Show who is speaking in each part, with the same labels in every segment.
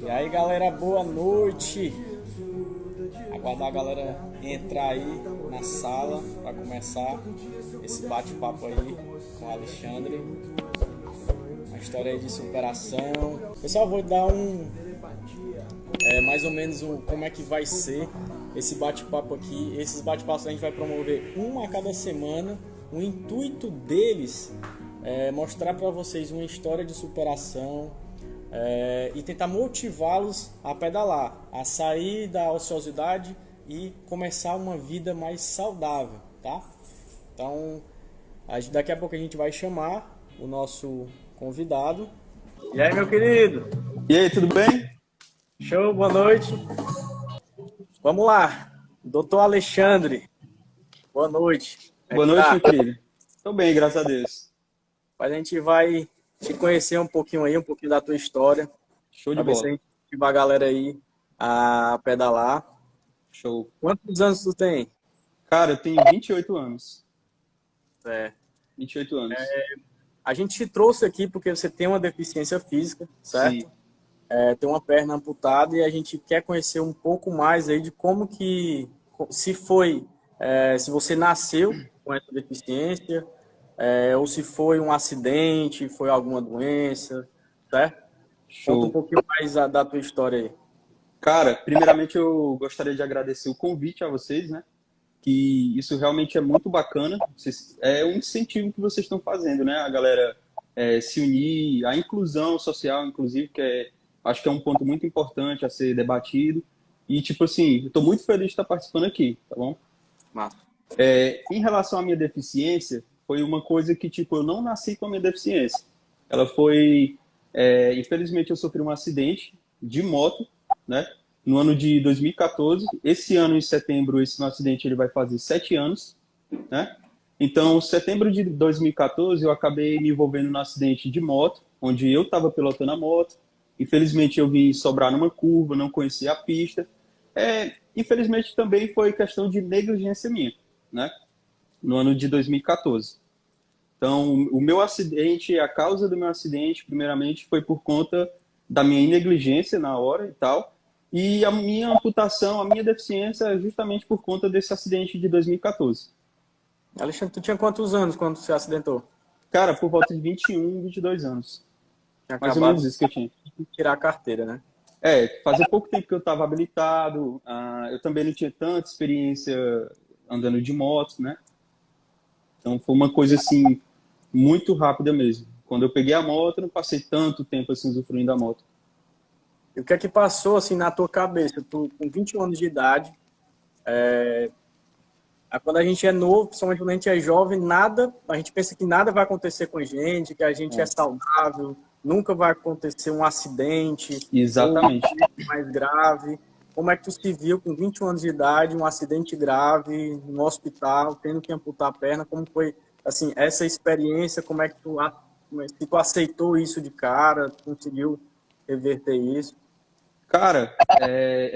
Speaker 1: E aí galera, boa noite. Aguardar a galera entrar aí na sala para começar esse bate-papo aí com o Alexandre. Uma história aí de superação. Pessoal, vou dar mais ou menos como é que vai ser esse bate-papo aqui. Esses bate-papos a gente vai promover um a cada semana. O intuito deles é mostrar para vocês uma história de superação e tentar motivá-los a pedalar, a sair da ociosidade e começar uma vida mais saudável, tá? Então, daqui a pouco a gente vai chamar o nosso convidado. E aí, meu querido?
Speaker 2: E aí, tudo bem?
Speaker 1: Show, boa noite. Vamos lá, doutor Alexandre. Boa noite.
Speaker 2: Boa noite, meu querido. Tô bem, graças a Deus.
Speaker 1: A gente vai te conhecer um pouquinho aí, um pouquinho da tua história.
Speaker 2: Show de
Speaker 1: bola. Pra ver se a gente motiva a galera aí a pedalar.
Speaker 2: Show.
Speaker 1: Quantos anos tu tem?
Speaker 2: Cara, eu tenho 28 anos. 28 anos.
Speaker 1: A gente te trouxe aqui porque você tem uma deficiência física, certo?
Speaker 2: Sim.
Speaker 1: Tem uma perna amputada e a gente quer conhecer um pouco mais aí de como que, se você nasceu com essa deficiência, ou se foi um acidente, foi alguma doença, certo?
Speaker 2: Show.
Speaker 1: Conta um pouquinho mais da tua história aí.
Speaker 2: Cara, primeiramente eu gostaria de agradecer o convite a vocês, né? Que isso realmente é muito bacana. É um incentivo que vocês estão fazendo, né? A galera se unir, a inclusão social, inclusive, acho que é um ponto muito importante a ser debatido. E, tipo assim, eu tô muito feliz de estar participando aqui, tá bom?
Speaker 1: Massa.
Speaker 2: Em relação à minha deficiência, foi uma coisa que, tipo, eu não nasci com a minha deficiência. Ela foi... infelizmente, eu sofri um acidente de moto, né? No ano de 2014. Esse ano, em setembro, esse meu acidente ele vai fazer 7 anos, né? Então, em setembro de 2014, eu acabei me envolvendo num acidente de moto, onde eu estava pilotando a moto. Infelizmente, eu vim sobrar numa curva, não conhecia a pista. Infelizmente, também foi questão de negligência minha, né? No ano de 2014. Então, o meu acidente, a causa do meu acidente, primeiramente, foi por conta da minha negligência na hora e tal, e a minha amputação, a minha deficiência, justamente por conta desse acidente de 2014.
Speaker 1: Alexandre, tu tinha quantos anos quando você acidentou?
Speaker 2: Cara, por volta de 21, 22 anos.
Speaker 1: Tinha
Speaker 2: Mais ou
Speaker 1: acabado
Speaker 2: menos isso que eu tinha.
Speaker 1: de tirar a carteira, né?
Speaker 2: Fazia pouco tempo que eu estava habilitado, eu também não tinha tanta experiência andando de moto, né? Então, foi uma coisa, assim, muito rápida mesmo. Quando eu peguei a moto, eu não passei tanto tempo assim usufruindo da moto.
Speaker 1: E o que é que passou assim na tua cabeça? Tu, com 21 anos de idade, quando a gente é novo, principalmente quando a gente é jovem, a gente pensa que nada vai acontecer com a gente, que a gente é saudável, nunca vai acontecer um acidente,
Speaker 2: Exatamente.
Speaker 1: ou um acidente mais grave. Como é que tu se viu com 21 anos de idade, um acidente grave, no hospital, tendo que amputar a perna? Como foi assim, essa experiência? Como é que tu aceitou isso de cara? Conseguiu reverter isso?
Speaker 2: Cara,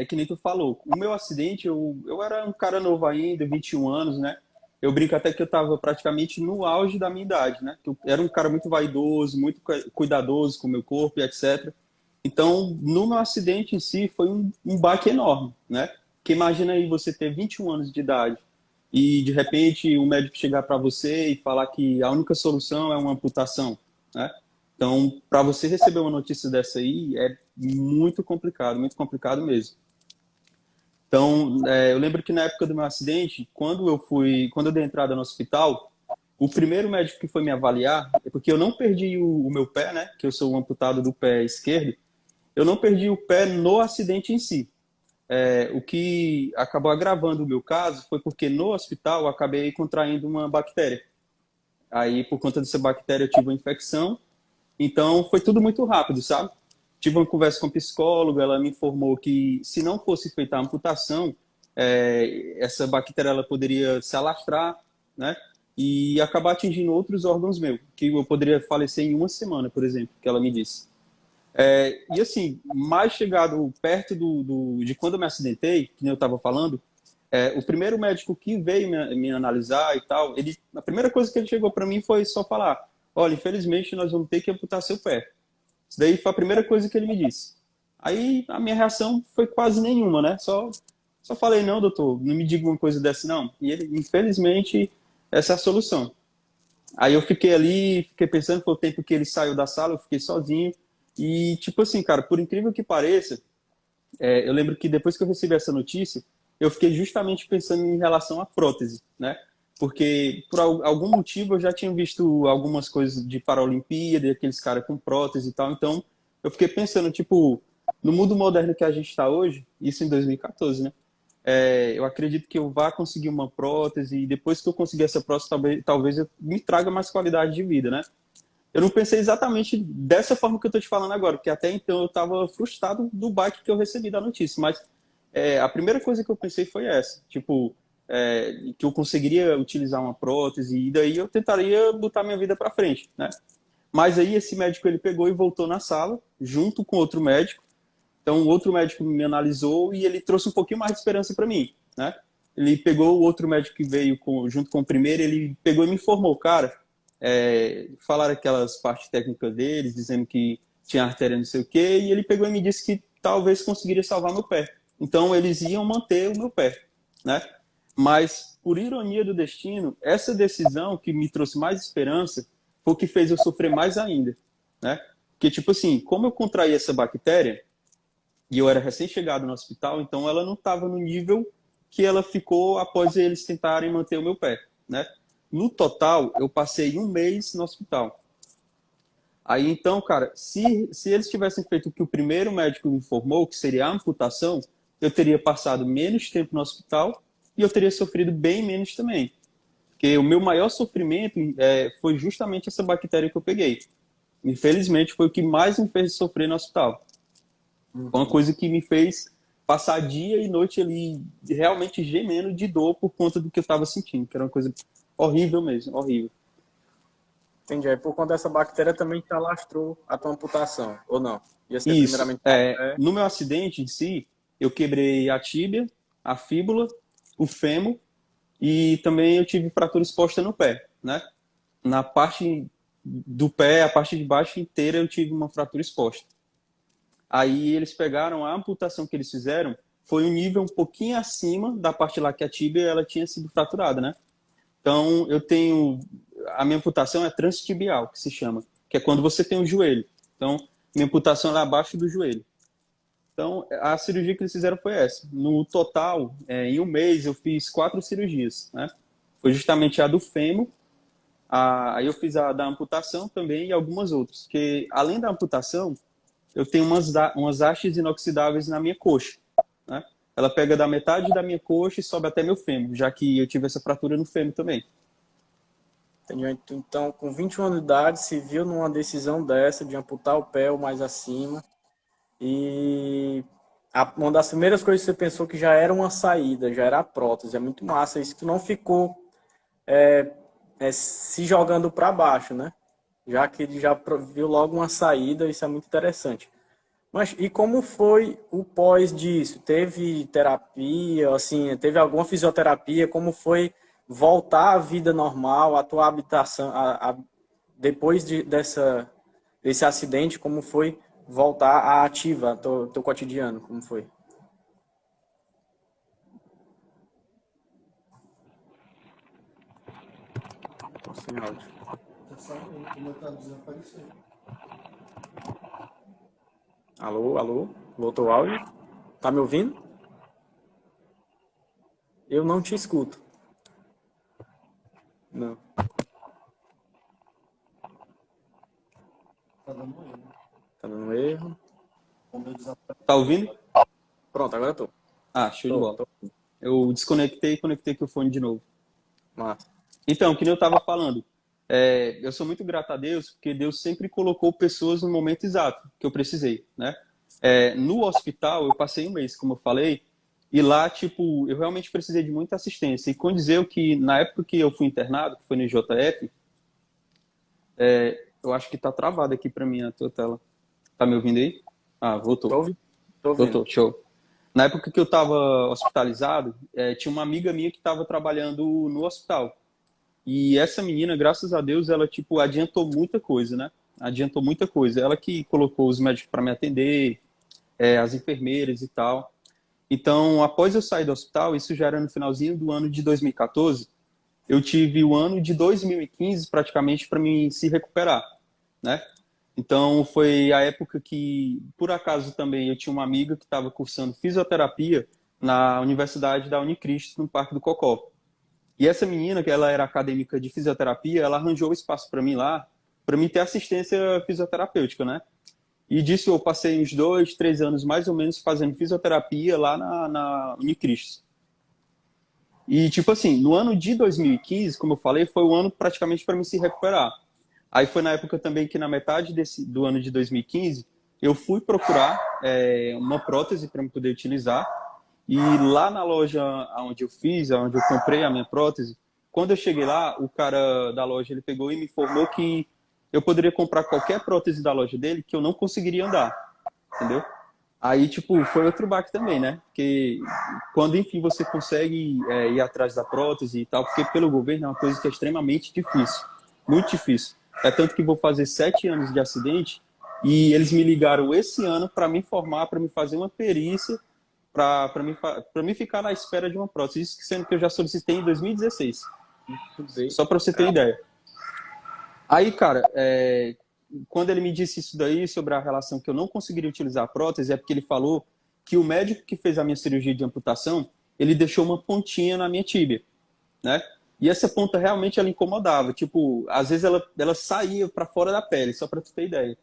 Speaker 2: que nem tu falou. O meu acidente, eu era um cara novo ainda, 21 anos, né? Eu brinco até que eu tava praticamente no auge da minha idade, né? Eu era um cara muito vaidoso, muito cuidadoso com o meu corpo e etc. Então, no meu acidente em si, foi um baque enorme, né? Porque imagina aí você ter 21 anos de idade e, de repente, um médico chegar para você e falar que a única solução é uma amputação, né? Então, para você receber uma notícia dessa aí, é muito complicado mesmo. Então, eu lembro que na época do meu acidente, quando eu dei entrada no hospital, o primeiro médico que foi me avaliar, porque eu não perdi o meu pé, né? Que eu sou um amputado do pé esquerdo, eu não perdi o pé no acidente em si. O que acabou agravando o meu caso foi porque no hospital eu acabei contraindo uma bactéria. Aí, por conta dessa bactéria, eu tive uma infecção. Então, foi tudo muito rápido, sabe? Tive uma conversa com a psicóloga, ela me informou que se não fosse feita a amputação, essa bactéria ela poderia se alastrar, né? E acabar atingindo outros órgãos meus, que eu poderia falecer em uma semana, por exemplo, que ela me disse. E assim, mais chegado perto de quando eu me acidentei, que nem eu estava falando, o primeiro médico que veio me analisar e tal, a primeira coisa que ele chegou para mim foi só falar: olha, infelizmente nós vamos ter que amputar seu pé. Isso daí foi a primeira coisa que ele me disse. Aí a minha reação foi quase nenhuma, né? Só falei, não, doutor, não me diga uma coisa dessa, não. E ele, infelizmente, essa é a solução. Aí eu fiquei ali, fiquei pensando, foi o tempo que ele saiu da sala, eu fiquei sozinho. E, tipo assim, cara, por incrível que pareça, eu lembro que depois que eu recebi essa notícia, eu fiquei justamente pensando em relação à prótese, né? Porque, por algum motivo, eu já tinha visto algumas coisas de Paralimpíada, aqueles caras com prótese e tal. Então, eu fiquei pensando, tipo, no mundo moderno que a gente está hoje, isso em 2014, né? Eu acredito que eu vá conseguir uma prótese e depois que eu conseguir essa prótese, talvez eu me traga mais qualidade de vida, né? Eu não pensei exatamente dessa forma que eu tô te falando agora, porque até então eu estava frustrado do baque que eu recebi da notícia, mas a primeira coisa que eu pensei foi essa, tipo, que eu conseguiria utilizar uma prótese e daí eu tentaria botar minha vida para frente, né? Mas aí esse médico ele pegou e voltou na sala, junto com outro médico. Então o outro médico me analisou e ele trouxe um pouquinho mais de esperança para mim, né? Ele pegou o outro médico que veio junto com o primeiro, ele pegou e me informou, cara, falaram aquelas partes técnicas deles, dizendo que tinha artéria não sei o quê, e ele pegou e me disse que talvez conseguiria salvar meu pé. Então eles iam manter o meu pé, né? Mas, por ironia do destino, essa decisão que me trouxe mais esperança foi o que fez eu sofrer mais ainda, né? Porque, tipo assim, como eu contraí essa bactéria, e eu era recém-chegado no hospital, então ela não estava no nível que ela ficou após eles tentarem manter o meu pé, né? No total, eu passei um mês no hospital. Aí, então, cara, se eles tivessem feito o que o primeiro médico me informou, que seria a amputação, eu teria passado menos tempo no hospital e eu teria sofrido bem menos também. Porque o meu maior sofrimento foi justamente essa bactéria que eu peguei. Infelizmente, foi o que mais me fez sofrer no hospital. Foi uma coisa que me fez passar dia e noite ali realmente gemendo de dor por conta do que eu estava sentindo, que era uma coisa horrível mesmo, horrível.
Speaker 1: Entendi. Aí por conta dessa bactéria também te alastrou a tua amputação, ou não? Ia ser
Speaker 2: Isso.
Speaker 1: primeiramente o pé.
Speaker 2: No meu acidente em si, eu quebrei a tíbia, a fíbula, o fêmur e também eu tive fratura exposta no pé, né? Na parte do pé, a parte de baixo inteira, eu tive uma fratura exposta. Aí eles pegaram a amputação que eles fizeram, foi um nível um pouquinho acima da parte lá que a tíbia ela tinha sido fraturada, né? Então eu tenho a minha amputação é transtibial, que se chama, que é quando você tem o joelho. Então minha amputação é abaixo do joelho. Então a cirurgia que eles fizeram foi essa. No total, em um mês eu fiz 4 cirurgias, né? Foi justamente a do fêmur, aí eu fiz a da amputação também e algumas outras. Porque além da amputação eu tenho umas hastes inoxidáveis na minha coxa, né? Ela pega da metade da minha coxa e sobe até meu fêmur, já que eu tive essa fratura no fêmur também.
Speaker 1: Entendi. Então, com 21 anos de idade, se viu numa decisão dessa de amputar o pé ou mais acima. E uma das primeiras coisas que você pensou que já era uma saída, já era a prótese. É muito massa isso. Tu não ficou se jogando para baixo, né? Já que ele já viu logo uma saída, isso é muito interessante. Mas e como foi o pós disso? Teve terapia, assim, teve alguma fisioterapia? Como foi voltar à vida normal, à tua habitação, depois desse acidente, como foi voltar à ativa, teu cotidiano, como foi? Tô sem áudio. Alô, alô? Voltou o áudio? Tá me ouvindo? Eu não te escuto. Não. Tá dando erro.
Speaker 2: Tá ouvindo?
Speaker 1: Pronto, agora eu tô.
Speaker 2: Ah, show de bola. Eu desconectei e conectei aqui o fone de novo.
Speaker 1: Massa.
Speaker 2: Então, que nem eu estava falando, eu sou muito grato a Deus, porque Deus sempre colocou pessoas no momento exato que eu precisei, né? No hospital, eu passei um mês, como eu falei, e lá, tipo, eu realmente precisei de muita assistência. E com dizer que na época que eu fui internado, que foi no IJF, eu acho que tá travado aqui para mim a tua tela. Tá me ouvindo aí? Ah, voltou.
Speaker 1: Tô ouvindo.
Speaker 2: Voltou, show. Na época que eu estava hospitalizado, tinha uma amiga minha que estava trabalhando no hospital. E essa menina, graças a Deus, ela, tipo, adiantou muita coisa, né? Adiantou muita coisa. Ela que colocou os médicos para me atender, as enfermeiras e tal. Então, após eu sair do hospital, isso já era no finalzinho do ano de 2014, eu tive o ano de 2015 praticamente para me se recuperar, né? Então, foi a época que, por acaso também, eu tinha uma amiga que estava cursando fisioterapia na Universidade da Unicristo, no Parque do Cocó. E essa menina, que ela era acadêmica de fisioterapia, ela arranjou espaço para mim lá, para mim ter assistência fisioterapêutica, né? E disso eu passei uns 2, 3 anos mais ou menos fazendo fisioterapia lá na Unicristo. E, tipo assim, no ano de 2015, como eu falei, foi o ano praticamente para mim se recuperar. Aí foi na época também que, na metade do ano de 2015, eu fui procurar uma prótese para me poder utilizar. E lá na loja onde eu fiz, onde eu comprei a minha prótese, quando eu cheguei lá, o cara da loja ele pegou e me informou que eu poderia comprar qualquer prótese da loja dele que eu não conseguiria andar, entendeu? Aí, tipo, foi outro baque também, né? Porque quando, enfim, você consegue ir atrás da prótese e tal, porque pelo governo é uma coisa que é extremamente difícil, muito difícil. É tanto que vou fazer 7 anos de acidente e eles me ligaram esse ano para me informar, para me fazer uma perícia, para mim ficar na espera de uma prótese. Isso sendo que eu já solicitei em 2016. Só para você ter ideia. Aí, cara, quando ele me disse isso daí, sobre a relação que eu não conseguiria utilizar a prótese, é porque ele falou que o médico que fez a minha cirurgia de amputação, ele deixou uma pontinha na minha tíbia, né? E essa ponta realmente ela incomodava. Tipo, às vezes ela saía para fora da pele, só para tu ter ideia.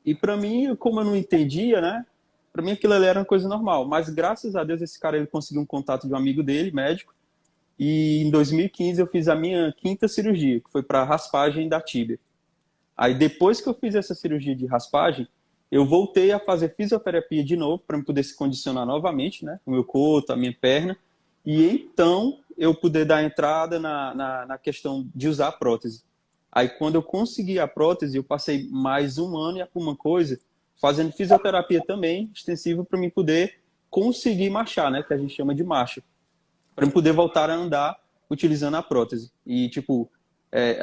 Speaker 2: E para mim, como eu não entendia, né? Para mim aquilo ali era uma coisa normal. Mas graças a Deus esse cara ele conseguiu um contato de um amigo dele, médico. E em 2015 eu fiz a minha 5ª cirurgia, que foi para raspagem da tíbia. Aí depois que eu fiz essa cirurgia de raspagem, eu voltei a fazer fisioterapia de novo para me poder se condicionar novamente, né? O meu coto, a minha perna. E então eu poder dar entrada na questão de usar a prótese. Aí quando eu consegui a prótese, eu passei mais um ano e alguma coisa fazendo fisioterapia também, extensiva, para me poder conseguir marchar, né? Que a gente chama de marcha. Para me poder voltar a andar utilizando a prótese. E, tipo,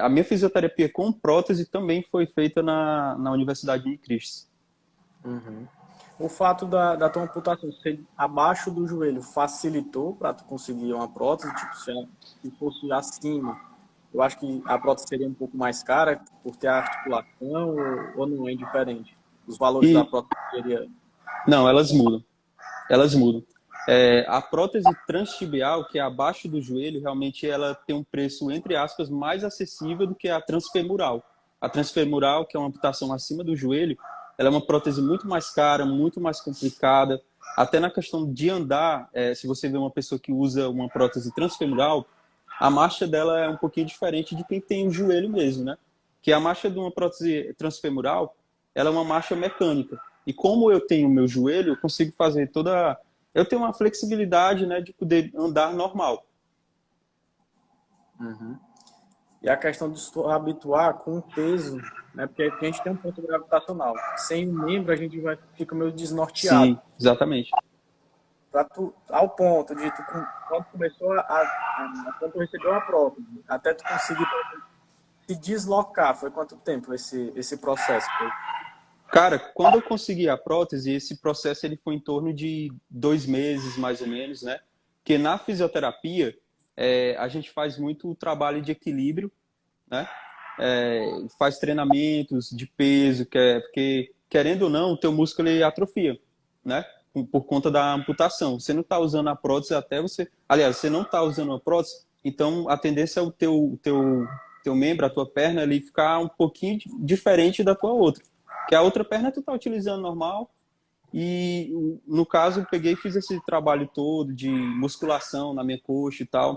Speaker 2: a minha fisioterapia com prótese também foi feita na Universidade de Cristo.
Speaker 1: Uhum. O fato da tua amputação ser abaixo do joelho facilitou para tu conseguir uma prótese? Tipo, se fosse acima, eu acho que a prótese seria um pouco mais cara por ter a articulação ou não é indiferente? Os valores da prótese seria...
Speaker 2: Não, elas mudam. Elas mudam. A prótese transtibial, que é abaixo do joelho, realmente ela tem um preço, entre aspas, mais acessível do que a transfemoral. A transfemoral, que é uma amputação acima do joelho, ela é uma prótese muito mais cara, muito mais complicada. Até na questão de andar, se você vê uma pessoa que usa uma prótese transfemoral, a marcha dela é um pouquinho diferente de quem tem o joelho mesmo, né? Que a marcha de uma prótese transfemoral, ela é uma marcha mecânica. E como eu tenho o meu joelho, eu consigo fazer toda... Eu tenho uma flexibilidade, né, de poder andar normal.
Speaker 1: Uhum. E a questão de se habituar com o peso, né? Porque a gente tem um ponto gravitacional. Sem o membro, a gente fica meio desnorteado.
Speaker 2: Sim, exatamente.
Speaker 1: Ao ponto de quando começou quando tu recebeu a prótese, até tu conseguir se deslocar, foi quanto tempo esse processo?
Speaker 2: Cara, quando eu consegui a prótese, esse processo ele foi em torno de 2 meses, mais ou menos, né? Porque na fisioterapia, a gente faz muito o trabalho de equilíbrio, né? Faz treinamentos de peso, porque, querendo ou não, o teu músculo ele atrofia, né? Por conta da amputação. Você não está usando a prótese até você... Aliás, você não está usando a prótese, então a tendência é o teu membro, a tua perna, ali ficar um pouquinho diferente da tua outra. Que a outra perna tu tá utilizando normal. E, no caso, eu peguei e fiz esse trabalho todo de musculação na minha coxa e tal.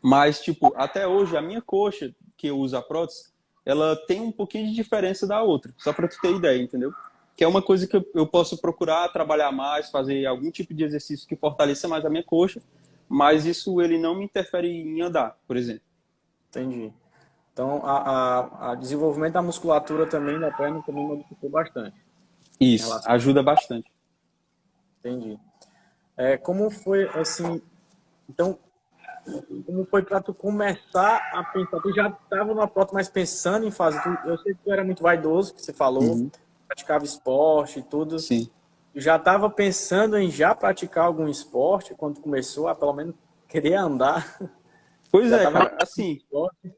Speaker 2: Mas, tipo, até hoje, a minha coxa, que eu uso a prótese, ela tem um pouquinho de diferença da outra. Só para tu ter ideia, entendeu? Que é uma coisa que eu posso procurar trabalhar mais, fazer algum tipo de exercício que fortaleça mais a minha coxa. Mas isso, ele não me interfere em andar, por exemplo.
Speaker 1: Entendi. Então, a desenvolvimento da musculatura também da perna também modificou bastante.
Speaker 2: Isso, ajuda bastante.
Speaker 1: Entendi. Como foi, assim... Então, como foi para tu começar a pensar? Tu já estava numa prótese, mas pensando em fazer... Eu sei que tu era muito vaidoso, que você falou, praticava esporte e tudo.
Speaker 2: Sim.
Speaker 1: Tu já estava pensando em já praticar algum esporte quando tu começou a pelo menos querer andar?
Speaker 2: Pois
Speaker 1: Já
Speaker 2: é,
Speaker 1: estava
Speaker 2: cara, assim,
Speaker 1: esporte?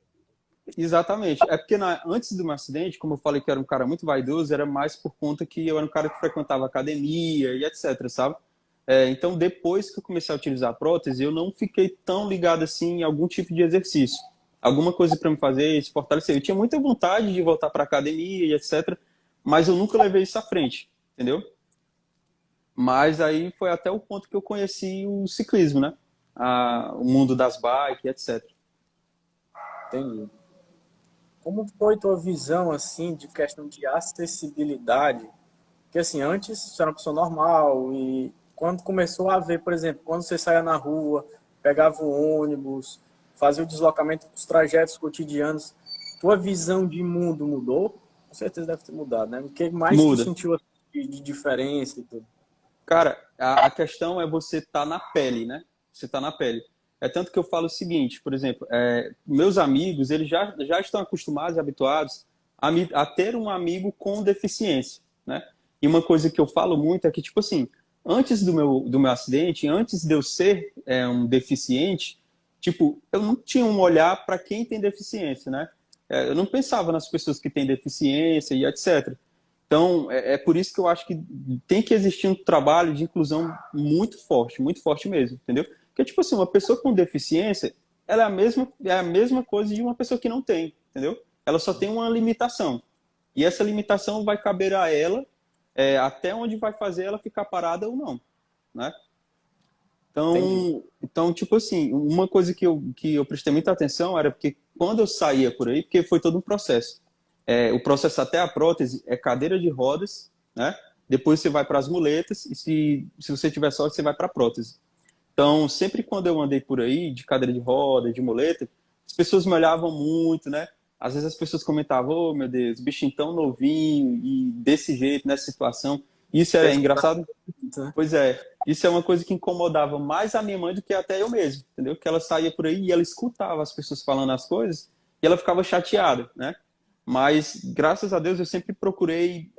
Speaker 2: exatamente. É porque antes do meu acidente, como eu falei que eu era um cara muito vaidoso, era mais por conta que eu era um cara que frequentava academia e etc, sabe? Então, depois que eu comecei a utilizar a prótese, eu não fiquei tão ligado assim em algum tipo de exercício. Alguma coisa para me fazer, se fortalecer. Eu tinha muita vontade de voltar para academia e etc, mas eu nunca levei isso à frente, entendeu? Mas aí foi até o ponto que eu conheci o ciclismo, né? O mundo das bikes, etc.
Speaker 1: Entendi. Como foi tua visão assim de questão de acessibilidade? Porque assim, antes você era uma pessoa normal e quando começou a ver, por exemplo, quando você saía na rua, pegava o ônibus, fazia o deslocamento dos trajetos cotidianos, tua visão de mundo mudou? Com certeza deve ter mudado, né? O que mais tu
Speaker 2: Muda.
Speaker 1: sentiu assim, de diferença e tudo?
Speaker 2: Cara, a questão é você estar na pele, né? Você tá na pele. É tanto que eu falo o seguinte, por exemplo, meus amigos, eles já estão acostumados, habituados a ter um amigo com deficiência, né? E uma coisa que eu falo muito é que, tipo assim, antes do meu acidente, antes de eu ser um deficiente, tipo, eu não tinha um olhar para quem tem deficiência, né? Eu não pensava nas pessoas que têm deficiência e etc. Então, por isso que eu acho que tem que existir um trabalho de inclusão muito forte mesmo, entendeu? Porque, tipo assim, uma pessoa com deficiência, ela é a mesma coisa de uma pessoa que não tem, entendeu? Ela só tem uma limitação. E essa limitação vai caber a ela até onde vai fazer ela ficar parada ou não, né?
Speaker 1: Entendi.
Speaker 2: Então, tipo assim, uma coisa que eu prestei muita atenção era porque quando eu saía por aí, porque foi todo um processo. O processo até a prótese é cadeira de rodas, né? Depois você vai para as muletas e se você tiver sorte, você vai para a prótese. Então, sempre quando eu andei por aí, de cadeira de roda, de muleta, as pessoas me olhavam muito, né? Às vezes as pessoas comentavam, oh, meu Deus, bichinho tão novinho e desse jeito, nessa situação. Isso é
Speaker 1: Fez com
Speaker 2: engraçado.
Speaker 1: muito, né?
Speaker 2: Pois é, isso é uma coisa que incomodava mais a minha mãe do que até eu mesmo, entendeu? Que ela saía por aí e ela escutava as pessoas falando as coisas e ela ficava chateada, né? Mas, graças a Deus, eu sempre procurei,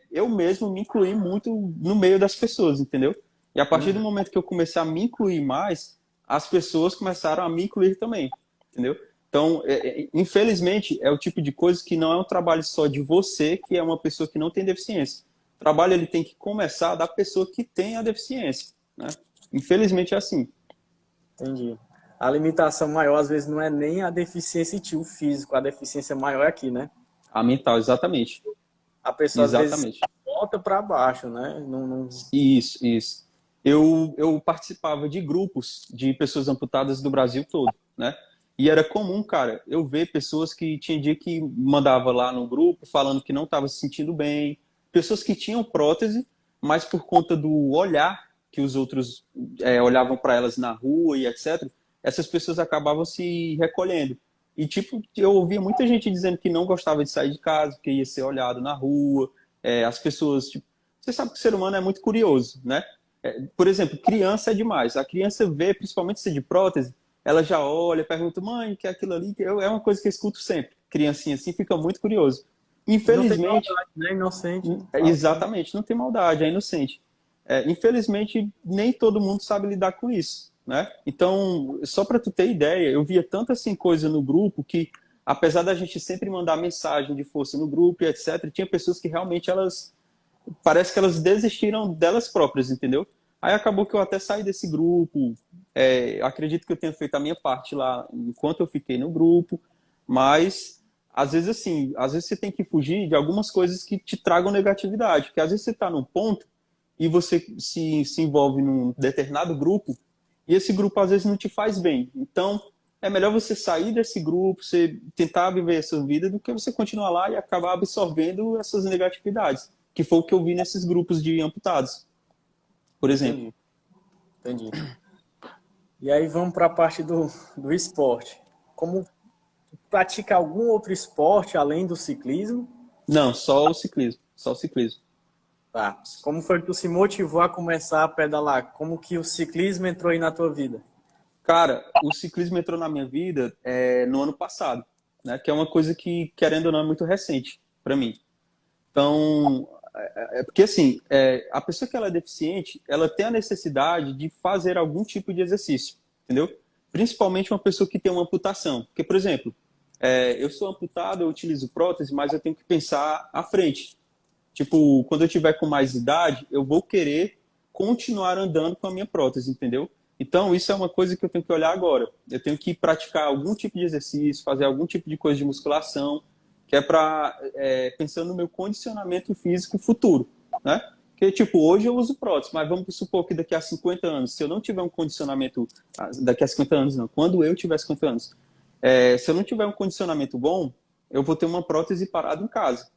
Speaker 2: eu mesmo me incluir muito no meio das pessoas, entendeu? E a partir do
Speaker 1: Uhum.
Speaker 2: momento que eu comecei a me incluir mais, as pessoas começaram a me incluir também, entendeu? Então, infelizmente, é o tipo de coisa que não é um trabalho só de você, que é uma pessoa que não tem deficiência. O trabalho ele tem que começar da pessoa que tem a deficiência, né? Infelizmente é assim.
Speaker 1: Entendi. A limitação maior, às vezes, não é nem a deficiência em ti, o físico. A deficiência maior é aqui, né?
Speaker 2: A mental, exatamente.
Speaker 1: A pessoa, às vezes,
Speaker 2: Exatamente.
Speaker 1: volta para baixo, né? Não, não...
Speaker 2: Isso, isso. Eu participava de grupos de pessoas amputadas do Brasil todo, né? E era comum, cara, eu ver pessoas que tinha dia que mandava lá no grupo falando que não estava se sentindo bem, pessoas que tinham prótese, mas por conta do olhar que os outros olhavam para elas na rua e etc., essas pessoas acabavam se recolhendo. E, tipo, eu ouvia muita gente dizendo que não gostava de sair de casa, porque ia ser olhado na rua, as pessoas, tipo, você sabe que o ser humano é muito curioso, né? Por exemplo, criança é demais. A criança vê, principalmente se de prótese, ela já olha, pergunta, mãe, o que é aquilo ali? É uma coisa que eu escuto sempre. Criancinha assim fica muito curioso.
Speaker 1: E não tem
Speaker 2: Infelizmente,
Speaker 1: maldade, né? Inocente. Fácil, né?
Speaker 2: exatamente, não tem maldade, é inocente. Infelizmente, nem todo mundo sabe lidar com isso, né? Então, só para tu ter ideia, eu via tanta assim coisa no grupo que, apesar da gente sempre mandar mensagem de força no grupo e etc., tinha pessoas que realmente elas parece que elas desistiram delas próprias, entendeu? Aí acabou que eu até saí desse grupo. Acredito que eu tenha feito a minha parte lá enquanto eu fiquei no grupo, mas às vezes assim, às vezes você tem que fugir de algumas coisas que te tragam negatividade, porque às vezes você está num ponto e você se envolve num determinado grupo e esse grupo às vezes não te faz bem. Então é melhor você sair desse grupo, você tentar viver essa vida do que você continuar lá e acabar absorvendo essas negatividades, que foi o que eu vi nesses grupos de amputados, por exemplo.
Speaker 1: Entendi, entendi. E aí vamos para a parte do esporte. Como tu pratica algum outro esporte além do ciclismo?
Speaker 2: Não, só o ciclismo, só o ciclismo.
Speaker 1: Tá. Como foi que tu se motivou a começar a pedalar? Como que o ciclismo entrou aí na tua vida?
Speaker 2: Cara, o ciclismo entrou na minha vida no ano passado, né? Que é uma coisa que, querendo ou não, é muito recente para mim. Então, É porque, assim, a pessoa que ela é deficiente, ela tem a necessidade de fazer algum tipo de exercício, entendeu? Principalmente uma pessoa que tem uma amputação. Porque, por exemplo, eu sou amputado, eu utilizo prótese, mas eu tenho que pensar à frente. Tipo, quando eu tiver com mais idade, eu vou querer continuar andando com a minha prótese, entendeu? Então, isso é uma coisa que eu tenho que olhar agora. Eu tenho que praticar algum tipo de exercício, fazer algum tipo de coisa de musculação, que é para pensando no meu condicionamento físico futuro, né? Porque, tipo, hoje eu uso prótese, mas vamos supor que daqui a 50 anos, se eu não tiver um condicionamento, daqui a 50 anos não, quando eu tiver 50 anos, se eu não tiver um condicionamento bom, eu vou ter uma prótese parada em casa,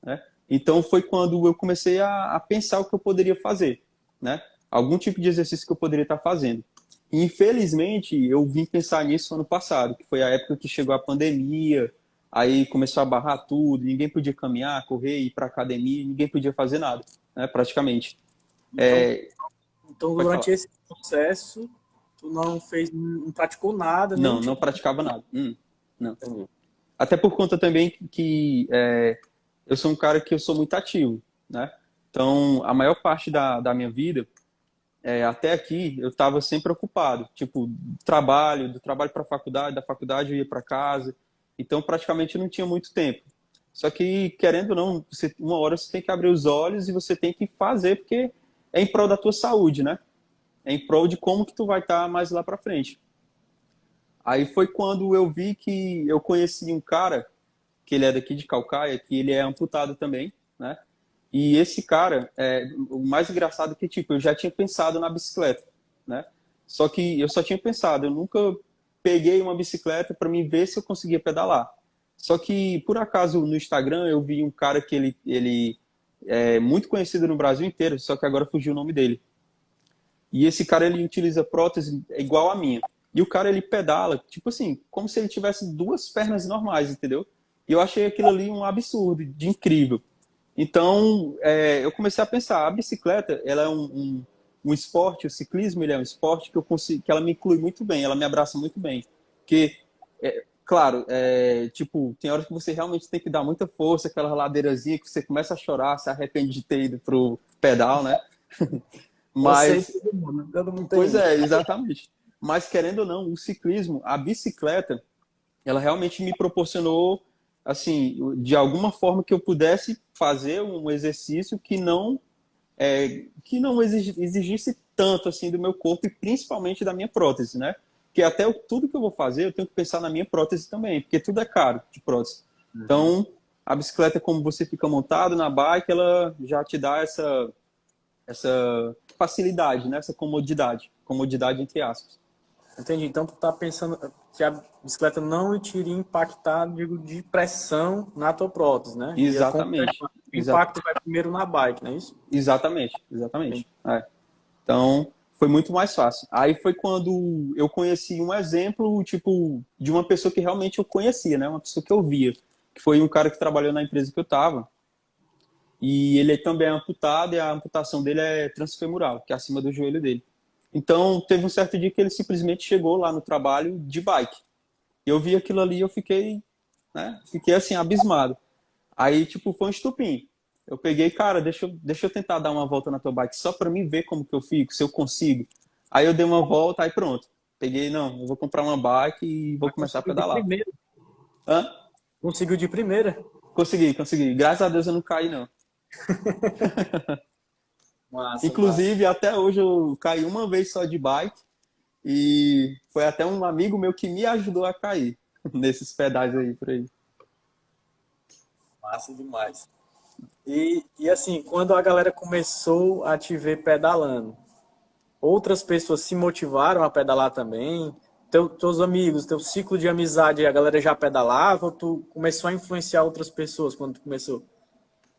Speaker 2: né? Então foi quando eu comecei a pensar o que eu poderia fazer, né? Algum tipo de exercício que eu poderia estar fazendo. E, infelizmente, eu vim pensar nisso ano passado, que foi a época que chegou a pandemia, aí começou a barrar tudo, ninguém podia caminhar, correr, ir para academia, ninguém podia fazer nada, né? Praticamente.
Speaker 1: Então,
Speaker 2: É,
Speaker 1: então
Speaker 2: pode
Speaker 1: durante
Speaker 2: falar.
Speaker 1: esse processo, tu não fez, não praticou nada, nenhum
Speaker 2: Não, não
Speaker 1: tipo de...
Speaker 2: praticava nada. Não.
Speaker 1: Entendi.
Speaker 2: Até por conta também que eu sou um cara que eu sou muito ativo, né? Então, a maior parte da minha vida, até aqui, eu estava sempre ocupado. Tipo, do trabalho para a faculdade, da faculdade eu ia para casa. Então, praticamente não tinha muito tempo. Só que, querendo ou não, uma hora você tem que abrir os olhos e você tem que fazer, porque é em prol da tua saúde, né? É em prol de como que tu vai estar mais lá para frente. Aí foi quando eu vi que eu conheci um cara, que ele é daqui de Calcaia, que ele é amputado também, né? E esse cara, o mais engraçado é que, tipo, eu já tinha pensado na bicicleta, né? Só que eu só tinha pensado, eu nunca peguei uma bicicleta para me ver se eu conseguia pedalar. Só que, por acaso, no Instagram eu vi um cara que ele é muito conhecido no Brasil inteiro, só que agora fugiu o nome dele. E esse cara, ele utiliza prótese igual a minha. E o cara, ele pedala, tipo assim, como se ele tivesse duas pernas normais, entendeu? E eu achei aquilo ali um absurdo, de incrível. Então, eu comecei a pensar, a bicicleta, ela é um esporte, o ciclismo, ele é um esporte que eu consigo, que ela me inclui muito bem, ela me abraça muito bem. Porque, claro, tipo, tem horas que você realmente tem que dar muita força, aquela ladeirazinha que você começa a chorar, se arrepende de ter ido pro pedal, né?
Speaker 1: Eu sei,
Speaker 2: Mas
Speaker 1: todo mundo
Speaker 2: pois
Speaker 1: tem isso.
Speaker 2: é, exatamente. Mas querendo ou não, o ciclismo, a bicicleta, ela realmente me proporcionou, assim, de alguma forma que eu pudesse fazer um exercício que não exigisse tanto assim do meu corpo e principalmente da minha prótese, né? Porque até tudo que eu vou fazer, eu tenho que pensar na minha prótese também, porque tudo é caro de prótese.
Speaker 1: Uhum.
Speaker 2: Então, a bicicleta, como você fica montado na bike, ela já te dá essa facilidade, né? Essa comodidade entre aspas.
Speaker 1: Entendi. Então tu tá pensando que a bicicleta não te iria impactar, digo, de pressão na tua prótese, né?
Speaker 2: Exatamente.
Speaker 1: O impacto vai primeiro na bike, não é isso?
Speaker 2: Exatamente. Então, foi muito mais fácil. Aí foi quando eu conheci um exemplo, tipo, de uma pessoa que realmente eu conhecia, né? Uma pessoa que eu via, que foi um cara que trabalhou na empresa que eu estava. E ele também é amputado e a amputação dele é transfemoral, que é acima do joelho dele. Então, teve um certo dia que ele simplesmente chegou lá no trabalho de bike. E eu vi aquilo ali e eu fiquei, né? Fiquei assim, abismado. Aí, tipo, foi um estupim. Eu peguei, cara, deixa eu tentar dar uma volta na tua bike só pra mim ver como que eu fico, se eu consigo. Aí eu dei uma volta, aí pronto. Peguei, não, eu vou comprar uma bike e vou
Speaker 1: Mas
Speaker 2: começar a
Speaker 1: conseguiu de
Speaker 2: pedalar.
Speaker 1: primeira.
Speaker 2: Hã?
Speaker 1: Conseguiu de primeira.
Speaker 2: Consegui. Graças a Deus eu não caí, não.
Speaker 1: Massa, massa.
Speaker 2: Inclusive, até hoje eu caí uma vez só de bike e foi até um amigo meu que me ajudou a cair nesses pedais aí por aí.
Speaker 1: Massa demais. E assim, quando a galera começou a te ver pedalando, outras pessoas se motivaram a pedalar também? Teus amigos, teu ciclo de amizade, a galera já pedalava ou tu começou a influenciar outras pessoas quando tu começou?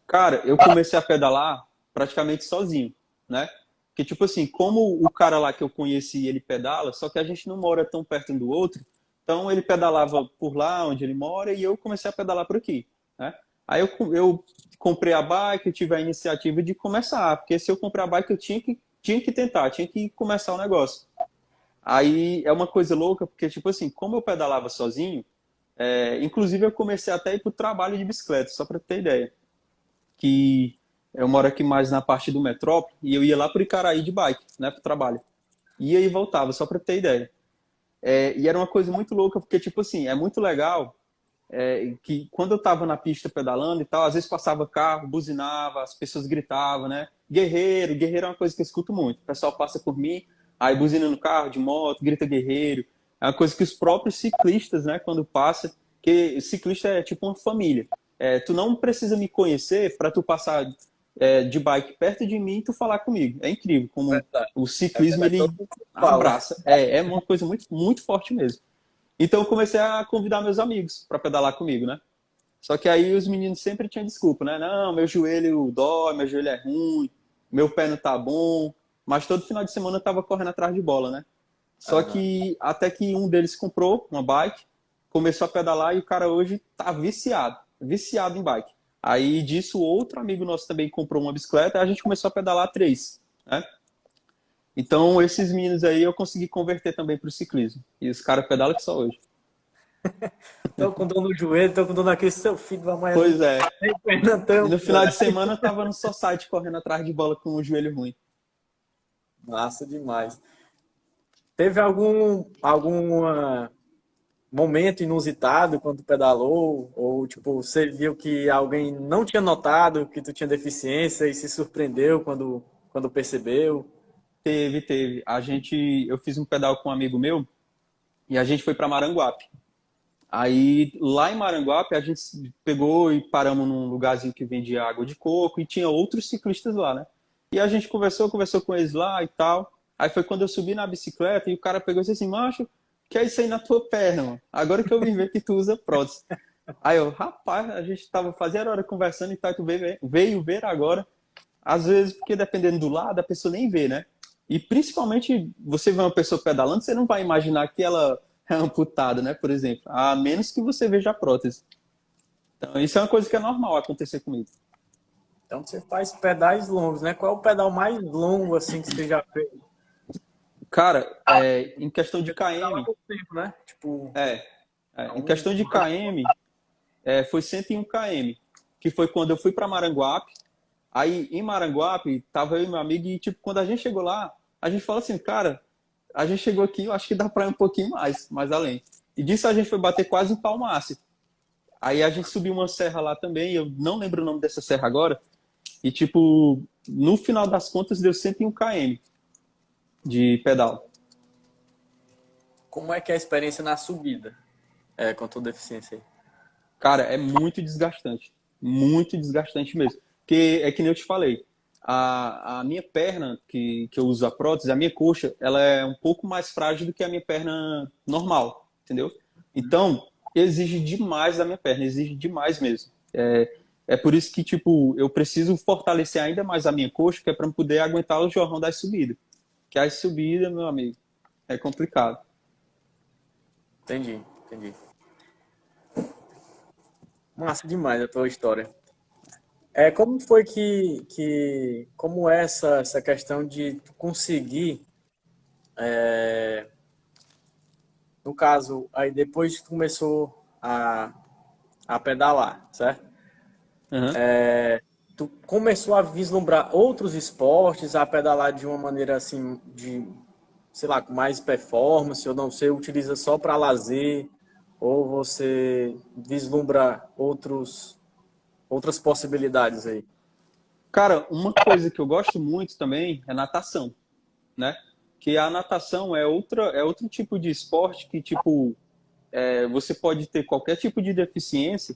Speaker 2: Cara, eu comecei a pedalar praticamente sozinho, né? Porque, tipo assim, como o cara lá que eu conheci, ele pedala, só que a gente não mora tão perto um do outro, então ele pedalava por lá onde ele mora e eu comecei a pedalar por aqui, né? Aí eu comprei a bike, eu tive a iniciativa de começar, porque se eu comprei a bike eu tinha que tentar, tinha que começar o negócio. Aí é uma coisa louca, porque, tipo assim, como eu pedalava sozinho, inclusive eu comecei até a ir pro trabalho de bicicleta, só para ter ideia que Eu moro aqui mais na parte do metrópole e eu ia lá para Icaraí de bike, né, pro trabalho. Ia e voltava, só para ter ideia. E era uma coisa muito louca, porque, tipo assim, é muito legal que quando eu tava na pista pedalando e tal, às vezes passava carro, buzinava, as pessoas gritavam, né? Guerreiro, guerreiro é uma coisa que eu escuto muito. O pessoal passa por mim, aí buzina no carro, de moto, grita guerreiro. É uma coisa que os próprios ciclistas, né, quando passa, que ciclista é tipo uma família. Tu não precisa me conhecer para tu passar de bike perto de mim e tu falar comigo. É incrível como
Speaker 1: Verdade.
Speaker 2: o
Speaker 1: É
Speaker 2: ciclismo
Speaker 1: verdade, todo
Speaker 2: ele
Speaker 1: mundo fala.
Speaker 2: abraça. É uma coisa muito, muito forte mesmo. Então eu comecei a convidar meus amigos para pedalar comigo, né? Só que aí os meninos sempre tinham desculpa, né? Não, meu joelho dói, meu joelho é ruim, meu pé não tá bom. Mas todo final de semana eu tava correndo atrás de bola, né? Só
Speaker 1: Aham.
Speaker 2: que até que um deles comprou uma bike, começou a pedalar e o cara hoje tá viciado, viciado em bike. Aí disso, outro amigo nosso também comprou uma bicicleta e a gente começou a pedalar três, né? Então, esses meninos aí eu consegui converter também para o ciclismo. E os caras pedalam que só hoje.
Speaker 1: Tô com dor no joelho, tô com dor naquele seu filho, amanhã não
Speaker 2: Pois é.
Speaker 1: tem perna
Speaker 2: E no
Speaker 1: tampa.
Speaker 2: final de semana eu tava no society correndo atrás de bola com o joelho ruim.
Speaker 1: Massa demais. Teve algum momento inusitado quando tu pedalou? Ou, tipo, você viu que alguém não tinha notado que tu tinha deficiência e se surpreendeu quando percebeu?
Speaker 2: Teve. Eu fiz um pedal com um amigo meu e a gente foi para Maranguape. Aí lá em Maranguape a gente pegou e paramos num lugarzinho que vendia água de coco e tinha outros ciclistas lá, né? E a gente conversou com eles lá e tal. Aí foi quando eu subi na bicicleta e o cara pegou e disse assim, macho, que é isso aí na tua perna, mano? Agora que eu vim ver que tu usa prótese. Aí eu, rapaz, a gente tava fazendo hora conversando e tal, tu veio ver agora. Às vezes, porque dependendo do lado, a pessoa nem vê, né? E principalmente, você vê uma pessoa pedalando, você não vai imaginar que ela é amputada, né? Por exemplo, a menos que você veja a prótese. Então, isso é uma coisa que é normal acontecer comigo.
Speaker 1: Então você faz pedais longos, né? Qual é o pedal mais longo assim que você já fez?
Speaker 2: Cara, em questão de
Speaker 1: Pedalar
Speaker 2: KM,
Speaker 1: muito tempo, né? Tipo,
Speaker 2: é, em
Speaker 1: então,
Speaker 2: questão de KM, foi 101 km, que foi quando eu fui para Maranguape. Aí, em Maranguape, tava eu e meu amigo, e, tipo, quando a gente chegou lá, a gente falou assim, cara, a gente chegou aqui, eu acho que dá pra ir um pouquinho mais além. E disso a gente foi bater quase em Palmace. Aí a gente subiu uma serra lá também, eu não lembro o nome dessa serra agora, e, tipo, no final das contas, deu 101 km de pedal.
Speaker 1: como é que é a experiência na subida? Com a tua deficiência aí.
Speaker 2: Cara, é muito desgastante mesmo. Porque é que nem eu te falei, a minha perna, que eu uso a prótese, a minha coxa, ela é um pouco mais frágil do que a minha perna normal, entendeu? Então, exige demais da minha perna, exige demais mesmo. É por isso que, tipo, eu preciso fortalecer ainda mais a minha coxa, que é para poder aguentar o jorrão das subidas. Que as subidas, meu amigo, é complicado.
Speaker 1: Entendi, entendi. Massa demais a tua história. Como foi como é essa questão de tu conseguir, no caso, aí depois que tu começou a pedalar, certo?
Speaker 2: Uhum.
Speaker 1: Tu começou a vislumbrar outros esportes, a pedalar de uma maneira assim, sei lá, com mais performance, ou não, você utiliza só para lazer, ou você vislumbra outras possibilidades aí?
Speaker 2: Cara, uma coisa que eu gosto muito também é natação, né? Que a natação é outro tipo de esporte que, tipo, você pode ter qualquer tipo de deficiência.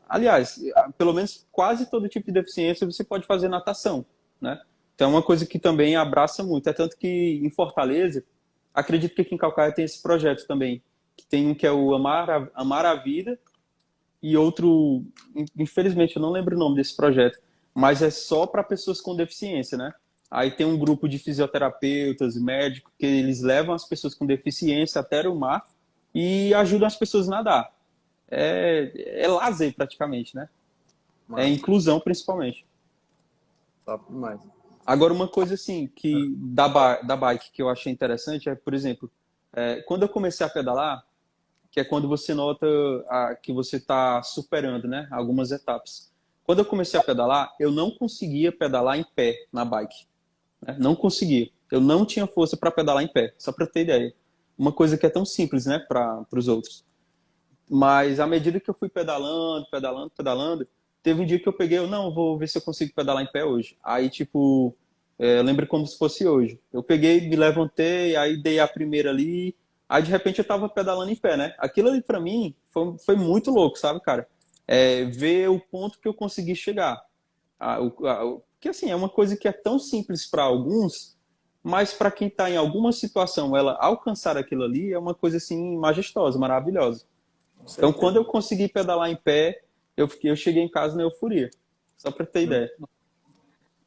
Speaker 2: Aliás, pelo menos quase todo tipo de deficiência você pode fazer natação, né? Então é uma coisa que também abraça muito. É tanto que em Fortaleza, acredito que aqui em Calcaia tem esse projeto também, que tem um que é o Amar a Vida e outro, infelizmente eu não lembro o nome desse projeto, mas é só para pessoas com deficiência, né? Aí tem um grupo de fisioterapeutas, médicos, que eles levam as pessoas com deficiência até o mar e ajudam as pessoas a nadar. É lazer praticamente, né? É
Speaker 1: Massa,
Speaker 2: inclusão principalmente.
Speaker 1: top demais.
Speaker 2: Agora, uma coisa assim que da bike que eu achei interessante é, por exemplo, quando eu comecei a pedalar, que é quando você nota que você está superando, né, algumas etapas. quando eu comecei a pedalar, eu não conseguia pedalar em pé na bike, né? Não conseguia. Eu não tinha força para pedalar em pé, só para ter ideia. Uma coisa que é tão simples, né, para os outros. Mas à medida que eu fui pedalando, pedalando, pedalando, teve um dia que eu peguei, eu não, vou ver se eu consigo pedalar em pé hoje. Aí, tipo, eu lembro como se fosse hoje. Eu peguei, me levantei, aí dei a primeira ali, aí de repente eu tava pedalando em pé, né? Aquilo ali pra mim foi muito louco, sabe, cara? Ver o ponto que eu consegui chegar. Que assim, é uma coisa que é tão simples para alguns, mas para quem está em alguma situação, ela alcançar aquilo ali é uma coisa assim majestosa, maravilhosa.
Speaker 1: Com
Speaker 2: Então, quando
Speaker 1: certeza.
Speaker 2: eu consegui pedalar em pé, eu cheguei em casa na euforia. Só para ter ideia.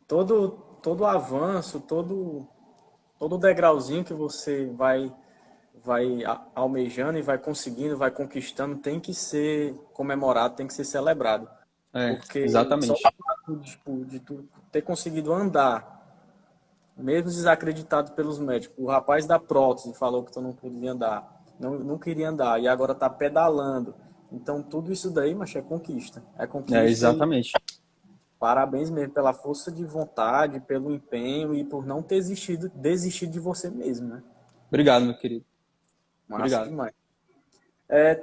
Speaker 1: Todo avanço, todo degrauzinho que você vai almejando e vai conseguindo, vai conquistando, tem que ser comemorado, tem que ser celebrado. Porque só o
Speaker 2: Exatamente.
Speaker 1: fato tipo, de tu ter conseguido andar, mesmo desacreditado pelos médicos, o rapaz da prótese falou que tu não podia andar, não queria andar, e agora tá pedalando. Então tudo isso daí, mas é conquista. É conquista e
Speaker 2: Exatamente.
Speaker 1: parabéns mesmo pela força de vontade, pelo empenho e por não ter desistido de você mesmo, né?
Speaker 2: Obrigado, meu querido.
Speaker 1: Massa
Speaker 2: Obrigado.
Speaker 1: demais.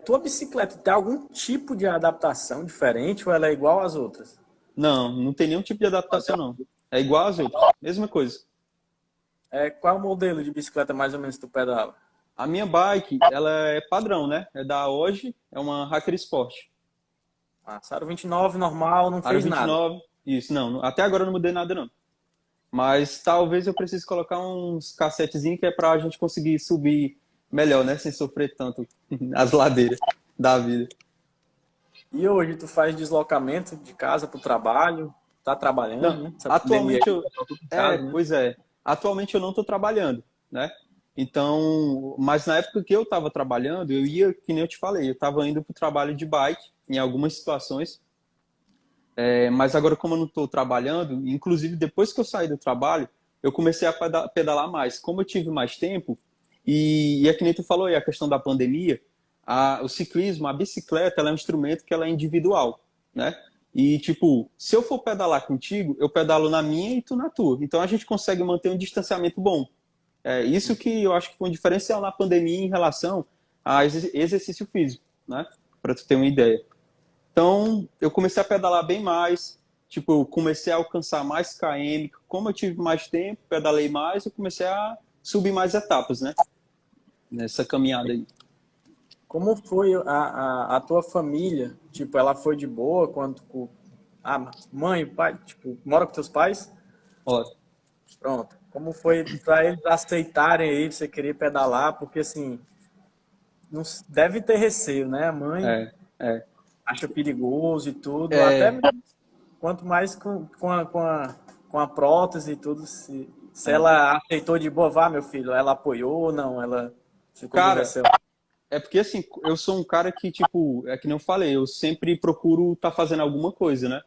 Speaker 1: Tua bicicleta tem algum tipo de adaptação diferente ou ela é igual às outras?
Speaker 2: Não, não tem nenhum tipo de adaptação, não. É igual às outras. Mesma coisa.
Speaker 1: Qual o modelo de bicicleta mais ou menos que tu pedala?
Speaker 2: A minha bike, ela é padrão, né? É da Hoje, é uma Hacker Sport.
Speaker 1: Aro 29 normal, não
Speaker 2: Aro
Speaker 1: fez nada.
Speaker 2: 29, isso, não. Até agora eu não mudei nada, não. Mas talvez eu precise colocar uns cassetezinhos que é pra gente conseguir subir melhor, né? Sem sofrer tanto as ladeiras da vida.
Speaker 1: E hoje tu faz deslocamento de casa para o trabalho, tá trabalhando,
Speaker 2: Não,
Speaker 1: né? Essa pandemia
Speaker 2: atualmente
Speaker 1: aí,
Speaker 2: eu.
Speaker 1: tá tudo em casa, né?
Speaker 2: Pois é. Atualmente eu não estou trabalhando, né? Então, mas na época que eu estava trabalhando, eu ia, que nem eu te falei, eu estava indo para o trabalho de bike em algumas situações. Mas agora, como eu não estou trabalhando, inclusive depois que eu saí do trabalho, eu comecei a pedalar mais. Como eu tive mais tempo, e é que nem tu falou aí, a questão da pandemia, o ciclismo, a bicicleta, ela é um instrumento que ela é individual, né? E, tipo, se eu for pedalar contigo, eu pedalo na minha e tu na tua. Então, a gente consegue manter um distanciamento bom. Isso que eu acho que foi um diferencial na pandemia em relação a exercício físico, né? Para tu ter uma ideia. Então, eu comecei a pedalar bem mais, tipo, eu comecei a alcançar mais km. Como eu tive mais tempo, pedalei mais, eu comecei a subir mais etapas, né? Nessa caminhada aí.
Speaker 1: Como foi a tua família? Tipo, ela foi de boa quando mãe, pai, tipo, mora com teus pais?
Speaker 2: Ó,
Speaker 1: Pronto. Como foi para eles aceitarem aí você querer pedalar? Porque assim, não deve ter receio, né? A mãe
Speaker 2: é, é,
Speaker 1: acha perigoso e tudo, até
Speaker 2: é,
Speaker 1: quanto mais com a prótese e tudo, se
Speaker 2: é.
Speaker 1: ela aceitou de boa, vá, meu filho, ela apoiou ou não, ela ficou no
Speaker 2: Cara,
Speaker 1: receio.
Speaker 2: é porque assim, eu sou um cara que, tipo, é que nem eu falei, eu sempre procuro estar fazendo alguma coisa, né?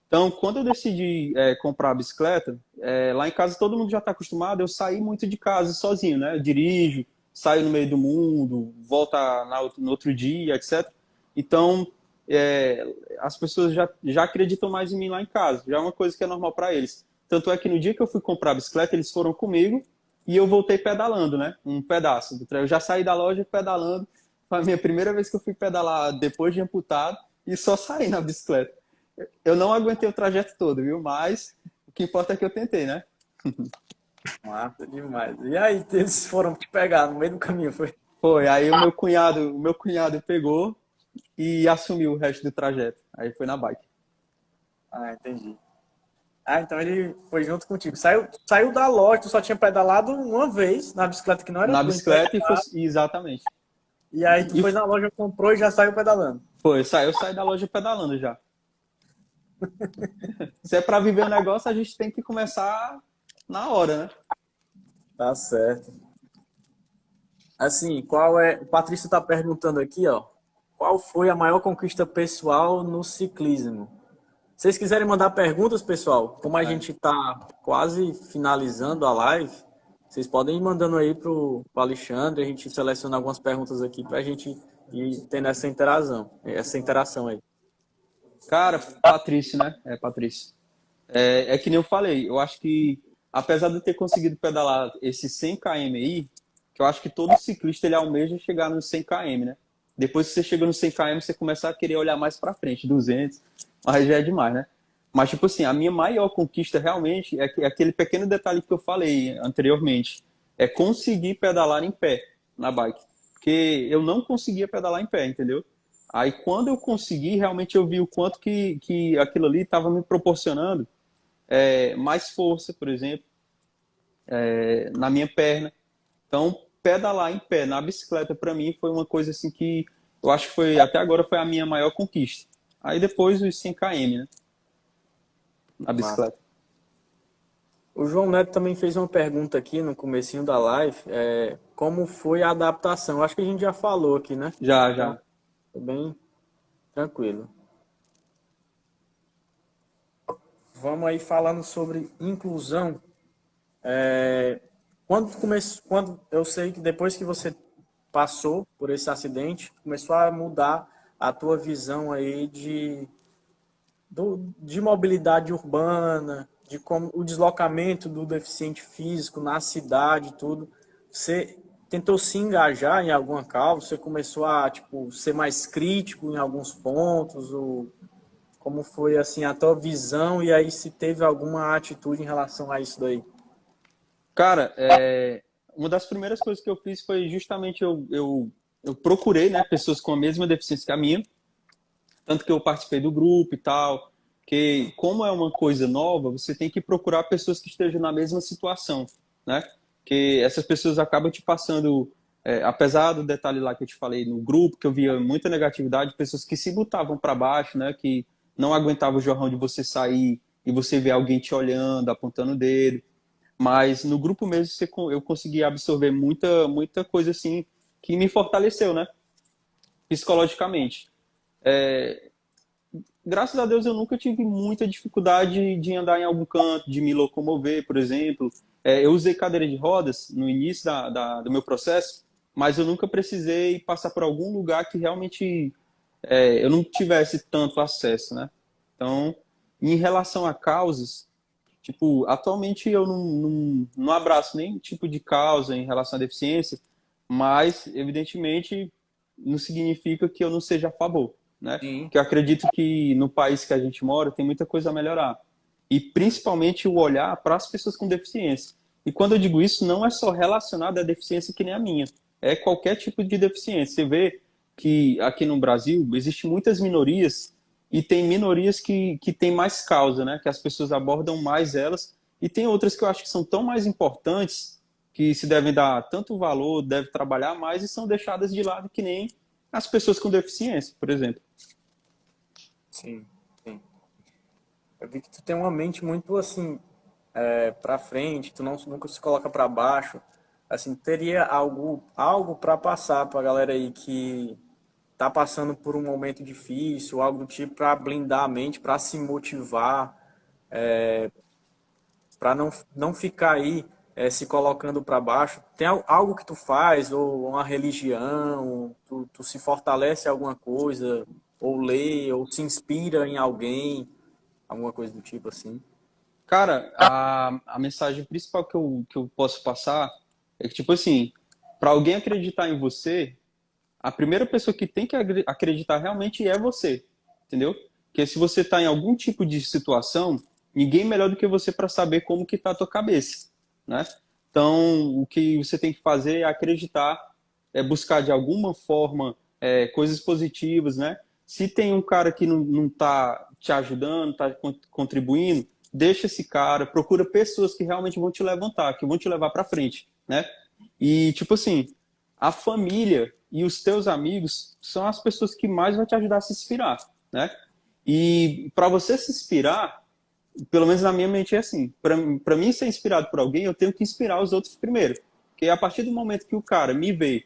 Speaker 2: Então, quando eu decidi comprar a bicicleta, lá em casa todo mundo já está acostumado, eu saí muito de casa sozinho, né? Eu dirijo, saio no meio do mundo, volto no outro dia, etc. Então, as pessoas já acreditam mais em mim lá em casa, já é uma coisa que é normal para eles. Tanto é que no dia que eu fui comprar a bicicleta, eles foram comigo e eu voltei pedalando, né? Um pedaço do treino. Eu já saí da loja pedalando, foi a minha primeira vez que eu fui pedalar depois de amputado e só saí na bicicleta. Eu não aguentei o trajeto todo, viu? Mas o que importa é que eu tentei, né?
Speaker 1: Massa demais. E aí, eles foram te pegar no meio do caminho, foi?
Speaker 2: Foi, aí o meu cunhado pegou e assumiu o resto do trajeto. Aí foi na bike.
Speaker 1: Ah, entendi. Então ele foi junto contigo. Saiu da loja, tu só tinha pedalado uma vez na bicicleta que não era
Speaker 2: Na
Speaker 1: tua,
Speaker 2: bicicleta
Speaker 1: emprestada.
Speaker 2: exatamente.
Speaker 1: E aí tu
Speaker 2: E
Speaker 1: foi na loja, comprou e já saiu pedalando.
Speaker 2: foi, eu saí da loja pedalando já. Se é para viver o negócio, a gente tem que começar na hora, né?
Speaker 1: Tá certo. Assim, o Patrício tá perguntando aqui, ó. Qual foi a maior conquista pessoal no ciclismo? Se vocês quiserem mandar perguntas, pessoal, como a
Speaker 2: É.
Speaker 1: gente tá quase finalizando a live, vocês podem ir mandando aí pro Alexandre, a gente seleciona algumas perguntas aqui pra gente ir tendo essa interação aí.
Speaker 2: Cara, Patrício, né? É, Patrício. É que nem eu falei, eu acho que, apesar de eu ter conseguido pedalar esses 100 km aí, que eu acho que todo ciclista ele almeja chegar nos 100 km, né? Depois que você chega nos 100 km, você começa a querer olhar mais pra frente, 200, mas já é demais, né? Mas, tipo assim, a minha maior conquista realmente é aquele pequeno detalhe que eu falei anteriormente, é conseguir pedalar em pé na bike. Porque eu não conseguia pedalar em pé, entendeu? Aí, quando eu consegui, realmente eu vi o quanto que aquilo ali estava me proporcionando mais força, por exemplo, na minha perna. Então, pedalar em pé na bicicleta, para mim, foi uma coisa assim que eu acho que foi, até agora, foi a minha maior conquista. Aí depois os 100 km, né? Na
Speaker 1: Massa.
Speaker 2: bicicleta.
Speaker 1: O João Neto também fez uma pergunta aqui no comecinho da live, como foi a adaptação? Acho que a gente já falou aqui, né?
Speaker 2: Já,
Speaker 1: Então,
Speaker 2: já.
Speaker 1: foi bem tranquilo. Vamos aí falando sobre inclusão. Quando eu sei que depois que você passou por esse acidente, começou a mudar a tua visão aí de mobilidade urbana, de como o deslocamento do deficiente físico na cidade, e tudo. Você tentou se engajar em alguma causa? Você começou a tipo ser mais crítico em alguns pontos? Ou como foi assim a tua visão e aí se teve alguma atitude em relação a isso daí?
Speaker 2: Cara, uma das primeiras coisas que eu fiz foi justamente eu procurei, né, pessoas com a mesma deficiência que a minha, tanto que eu participei do grupo e tal, que como é uma coisa nova, você tem que procurar pessoas que estejam na mesma situação, né? Que essas pessoas acabam te passando, apesar do detalhe lá que eu te falei no grupo, que eu via muita negatividade, pessoas que se botavam para baixo, né? Que não aguentavam o jorrão de você sair e você ver alguém te olhando, apontando o dedo. Mas no grupo mesmo eu consegui absorver muita coisa assim que me fortaleceu, né? Psicologicamente. Graças a Deus eu nunca tive muita dificuldade de andar em algum canto, de me locomover, por exemplo. Eu usei cadeira de rodas no início do meu processo, mas eu nunca precisei passar por algum lugar que realmente eu não tivesse tanto acesso, né? Então, em relação a causas, tipo, atualmente eu não abraço nenhum tipo de causa em relação à deficiência, mas, evidentemente, não significa que eu não seja a favor, né?
Speaker 1: Sim.
Speaker 2: Que eu acredito que no país que a gente mora tem muita coisa a melhorar. E principalmente o olhar para as pessoas com deficiência. E quando eu digo isso, não é só relacionado à deficiência que nem a minha. É qualquer tipo de deficiência. Você vê que aqui no Brasil existem muitas minorias e tem minorias que têm mais causa, né? Que as pessoas abordam mais elas. E tem outras que eu acho que são tão mais importantes que se devem dar tanto valor, devem trabalhar mais e são deixadas de lado que nem as pessoas com deficiência, por exemplo.
Speaker 1: Sim, sim. Eu vi que tu tem uma mente muito assim, para frente, tu não, nunca se coloca para baixo. Assim, teria algo para passar para a galera aí que tá passando por um momento difícil, algo do tipo para blindar a mente, para se motivar, para não ficar aí se colocando para baixo. Tem algo que tu faz ou uma religião, tu se fortalece em alguma coisa, ou lê, ou se inspira em alguém, alguma coisa do tipo assim.
Speaker 2: Cara, a mensagem principal que eu posso passar é que, tipo assim, para alguém acreditar em você, a primeira pessoa que tem que acreditar realmente é você, entendeu? Porque se você está em algum tipo de situação, ninguém melhor do que você para saber como que tá a tua cabeça, né? Então, o que você tem que fazer é acreditar, buscar de alguma forma coisas positivas, né? Se tem um cara que não tá te ajudando, tá contribuindo, deixa esse cara, procura pessoas que realmente vão te levantar, que vão te levar para frente, né? E tipo assim, a família e os teus amigos são as pessoas que mais vão te ajudar a se inspirar, né? E para você se inspirar, pelo menos na minha mente é assim, para mim ser inspirado por alguém, eu tenho que inspirar os outros primeiro. Porque a partir do momento que o cara me vê,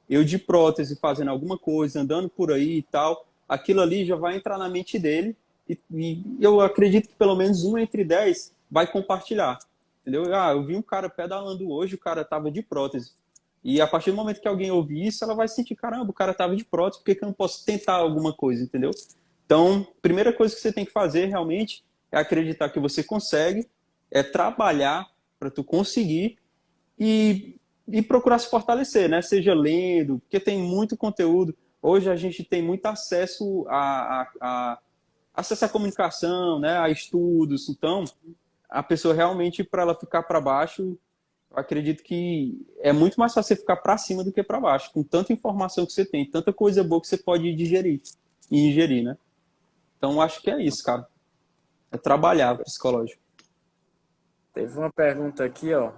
Speaker 2: eu de prótese fazendo alguma coisa, andando por aí e tal, aquilo ali já vai entrar na mente dele e eu acredito que pelo menos um entre 10 vai compartilhar. Entendeu? Ah, eu vi um cara pedalando hoje, o cara tava de prótese. E a partir do momento que alguém ouvir isso, ela vai sentir, caramba, o cara tava de prótese, por que que eu não posso tentar alguma coisa, entendeu? Então, primeira coisa que você tem que fazer realmente é acreditar que você consegue, é trabalhar para tu conseguir e procurar se fortalecer, né? Seja lendo, porque tem muito conteúdo. Hoje a gente tem muito acesso acesso à comunicação, né? A estudos. Então, a pessoa realmente, para ela ficar para baixo, eu acredito que é muito mais fácil você ficar para cima do que para baixo, com tanta informação que você tem, tanta coisa boa que você pode digerir e ingerir, né? Então, acho que é isso, cara. É trabalhar o psicológico.
Speaker 1: Teve uma pergunta aqui, ó.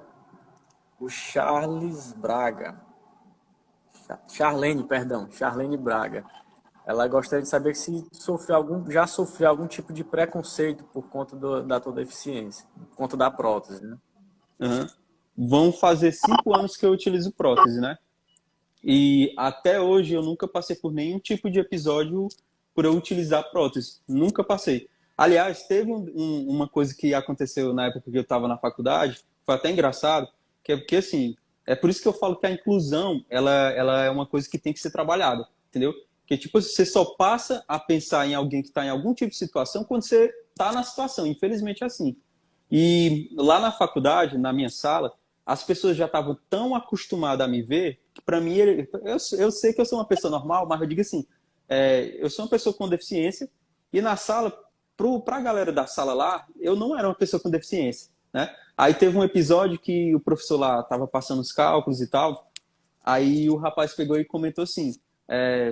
Speaker 1: O Charles Braga. Charlene, perdão. Charlene Braga. Ela gostaria de saber se já sofreu algum tipo de preconceito por conta da tua deficiência, por conta da prótese, né?
Speaker 2: Uhum. Vão fazer 5 anos que eu utilizo prótese, né? E até hoje eu nunca passei por nenhum tipo de episódio por eu utilizar prótese. Nunca passei. Aliás, teve uma coisa que aconteceu na época que eu estava na faculdade, foi até engraçado, que é porque, assim, é por isso que eu falo que a inclusão, ela é uma coisa que tem que ser trabalhada, entendeu? Porque, tipo, você só passa a pensar em alguém que está em algum tipo de situação quando você está na situação. Infelizmente é assim. E lá na faculdade, na minha sala, as pessoas já estavam tão acostumadas a me ver que, para mim, eu sei que eu sou uma pessoa normal, mas eu digo assim, eu sou uma pessoa com deficiência e na sala, para a galera da sala lá, eu não era uma pessoa com deficiência, né? Aí teve um episódio que o professor lá estava passando os cálculos e tal, aí o rapaz pegou e comentou assim,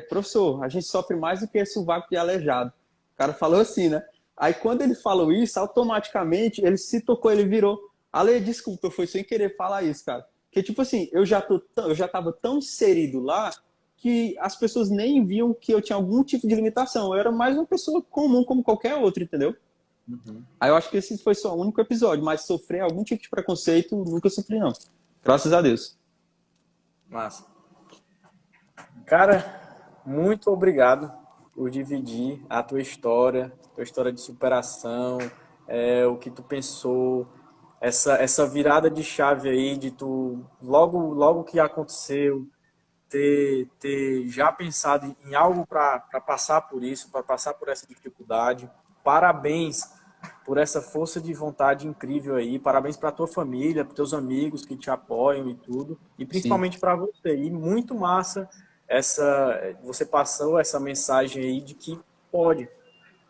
Speaker 2: professor, a gente sofre mais do que sovaco de aleijado. O cara falou assim, né? Aí quando ele falou isso, automaticamente ele se tocou, ele virou. Ale, desculpa, foi sem querer falar isso, cara. Porque, tipo assim, eu já tava tão inserido lá que as pessoas nem viam que eu tinha algum tipo de limitação. Eu era mais uma pessoa comum como qualquer outra, entendeu?
Speaker 1: Uhum.
Speaker 2: Aí eu acho que esse foi só o único episódio, mas sofrer algum tipo de preconceito, nunca sofri, não. Graças a Deus.
Speaker 1: Massa. Cara, muito obrigado por dividir a tua história de superação, o que tu pensou, essa virada de chave aí de tu, logo que aconteceu, ter já pensado em algo para passar por isso, para passar por essa dificuldade. Parabéns por essa força de vontade incrível aí. Parabéns para tua família, para teus amigos que te apoiam e tudo. E
Speaker 2: Sim,
Speaker 1: principalmente para você. E muito massa você passou essa mensagem aí de que pode.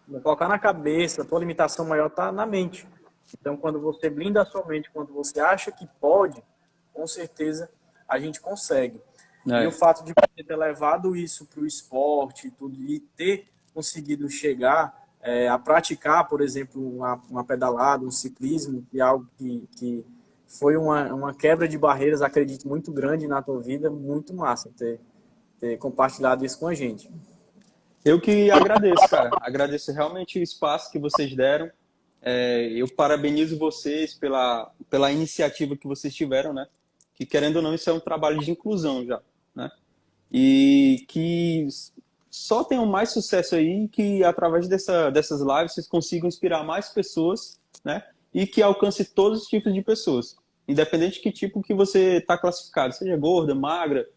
Speaker 1: Não colocar na cabeça, a tua limitação maior está na mente. Então, quando você blinda a sua mente, quando você acha que pode, com certeza a gente consegue. E o
Speaker 2: é,
Speaker 1: fato de você ter levado isso para o esporte e tudo, e ter conseguido chegar a praticar, por exemplo, uma pedalada, um ciclismo, que é algo que foi uma quebra de barreiras, acredito, muito grande na tua vida, muito massa ter compartilhado isso com a gente.
Speaker 2: eu que agradeço, cara. Agradeço realmente o espaço que vocês deram. Eu parabenizo vocês pela iniciativa que vocês tiveram, né? Que, querendo ou não, isso é um trabalho de inclusão já, né? E que só tenham mais sucesso aí, que através dessas lives vocês consigam inspirar mais pessoas, né? E que alcance todos os tipos de pessoas, independente de que tipo que você está classificado, seja gorda, magra,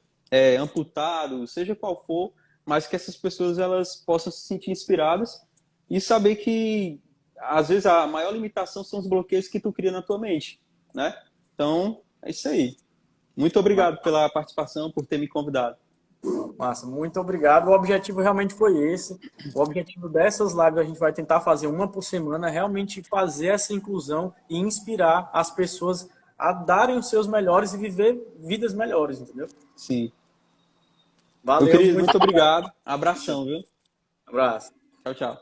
Speaker 2: amputado, seja qual for, mas que essas pessoas elas possam se sentir inspiradas e saber que às vezes a maior limitação são os bloqueios que tu cria na tua mente, né? Então, é isso aí. Muito obrigado pela participação, por ter me convidado.
Speaker 1: Massa, muito obrigado. O objetivo realmente foi esse. O objetivo dessas lives a gente vai tentar fazer uma por semana, realmente fazer essa inclusão e inspirar as pessoas a darem os seus melhores e viver vidas melhores, entendeu?
Speaker 2: Sim. Meu
Speaker 1: Valeu,
Speaker 2: querido,
Speaker 1: muito
Speaker 2: muito obrigado. Abração, viu?
Speaker 1: abraço.
Speaker 2: Tchau, tchau.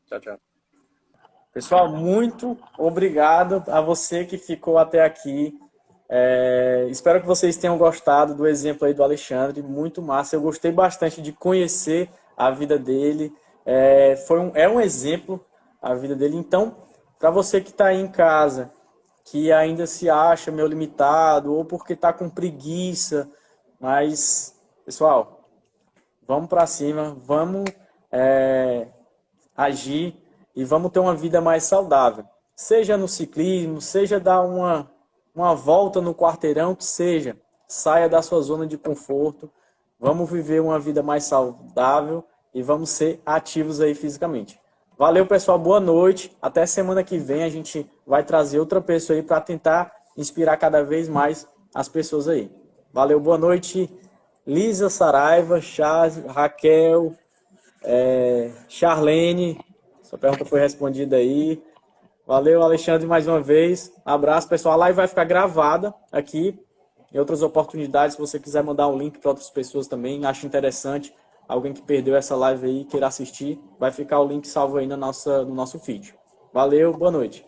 Speaker 1: Tchau, tchau. Pessoal, muito obrigado a você que ficou até aqui. Espero que vocês tenham gostado do exemplo aí do Alexandre, muito massa. Eu gostei bastante de conhecer a vida dele. É um exemplo a vida dele. Então, para você que está aí em casa, que ainda se acha meio limitado ou porque está com preguiça, mas, pessoal, vamos para cima, vamos agir e vamos ter uma vida mais saudável. Seja no ciclismo, seja dar uma volta no quarteirão, que seja. Saia da sua zona de conforto. Vamos viver uma vida mais saudável e vamos ser ativos aí fisicamente. Valeu, pessoal. Boa noite. Até semana que vem a gente vai trazer outra pessoa aí para tentar inspirar cada vez mais as pessoas aí. Valeu, boa noite. Lisa Saraiva, Charles, Raquel, Charlene. Sua pergunta foi respondida aí. Valeu, Alexandre, mais uma vez. Abraço, pessoal. A live vai ficar gravada aqui. Em outras oportunidades, se você quiser mandar um link para outras pessoas também, acho interessante. Alguém que perdeu essa live aí, queira assistir, vai ficar o link salvo aí no nosso feed. Valeu, boa noite.